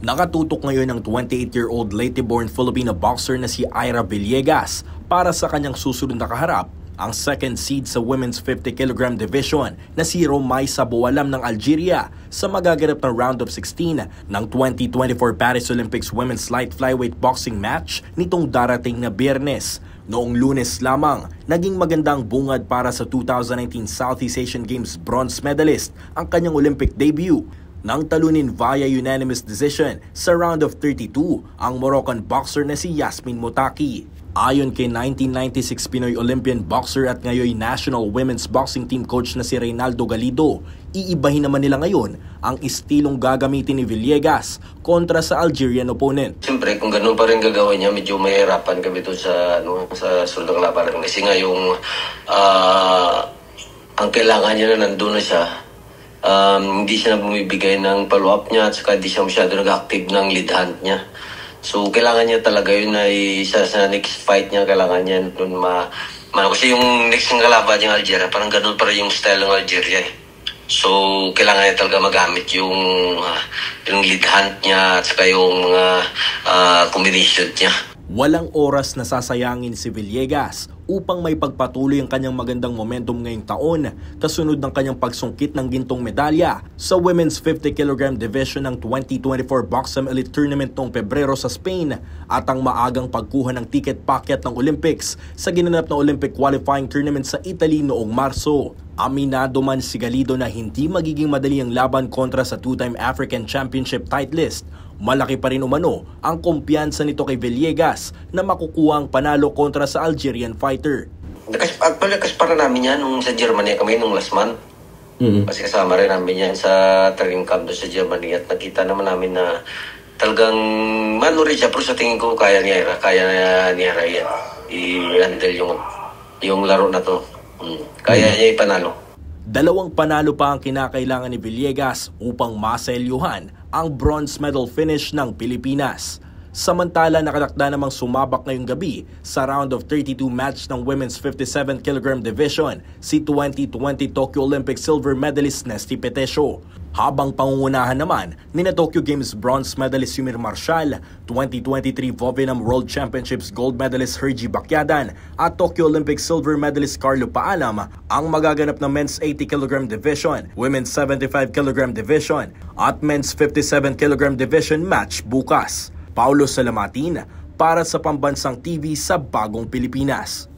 Nakatutok ngayon ang 28-year-old Leyte-born Filipino boxer na si Ira Villegas para sa kanyang susunod na kaharap, ang second seed sa women's 50kg division na si Romaisa Boalam ng Algeria sa magaganap na round of 16 ng 2024 Paris Olympics Women's Light Flyweight Boxing Match nitong darating na Biyernes. Noong Lunes lamang, naging magandang bungad para sa 2019 Southeast Asian Games bronze medalist ang kanyang Olympic debut nang talunin via unanimous decision sa round of 32 ang Moroccan boxer na si Yasmin Mottaki. Ayon kay 1996 Pinoy Olympian boxer at ngayon National Women's Boxing Team coach na si Reynaldo Galido, iibahin naman nila ngayon ang istilong gagamitin ni Villegas kontra sa Algerian opponent. Siyempre, kung ganun pa rin gagawin niya, medyo mahirapan kami doon sa suldang labanan. Kasi nga yung ang kailangan niya na nandun na siya. Hindi siya na bumibigay ng follow-up niya at saka hindi siya masyado nag-active ng lead hand niya. So, kailangan niya talaga yun na isa sa next fight niya, kailangan niya dun kasi yung next ng kalaban niyang Algeria, parang ganun pa rin yung style ng Algeria eh. So, kailangan niya talaga magamit yung lead hand niya at saka yung combination niya. Walang oras na sasayangin si Villegas upang may pagpatuloy ang kanyang magandang momentum ngayong taon kasunod ng kanyang pagsungkit ng gintong medalya sa Women's 50kg Division ng 2024 Boxam Elite Tournament noong Pebrero sa Spain at ang maagang pagkuha ng ticket packet ng Olympics sa ginanap na Olympic Qualifying Tournament sa Italy noong Marso. Aminado man si Galido na hindi magiging madali ang laban kontra sa two-time African Championship titleist, malaki pa rin umano ang kumpiyansa nito kay Villegas na makukuha ang panalo kontra sa Algerian fighter. Kasi para namin yan nung sa Germany kami nung last month. Kasi kasama rin namin yan sa training camp doon sa Germany at nakita naman namin na talagang malo rin siya pero sa tingin ko kaya ni Ira yan i-handle yung laro na to. Kaya niya ipanalo. Dalawang panalo pa ang kinakailangan ni Villegas upang maselyuhan ang bronze medal finish ng Pilipinas. Samantala, nakatakda namang sumabak ngayong gabi sa round of 32 match ng Women's 57kg Division si 2020 Tokyo Olympic silver medalist Nesty Petesio. Habang pangungunahan naman ni na Tokyo Games bronze medalist Yumir Marshall, 2023 Vovinam World Championships gold medalist Hergy Bacyadan at Tokyo Olympic silver medalist Carlo Paalam ang magaganap na men's 80kg division, women's 75kg division at men's 57kg division match bukas. Paulo Salamatin para sa Pambansang TV sa Bagong Pilipinas.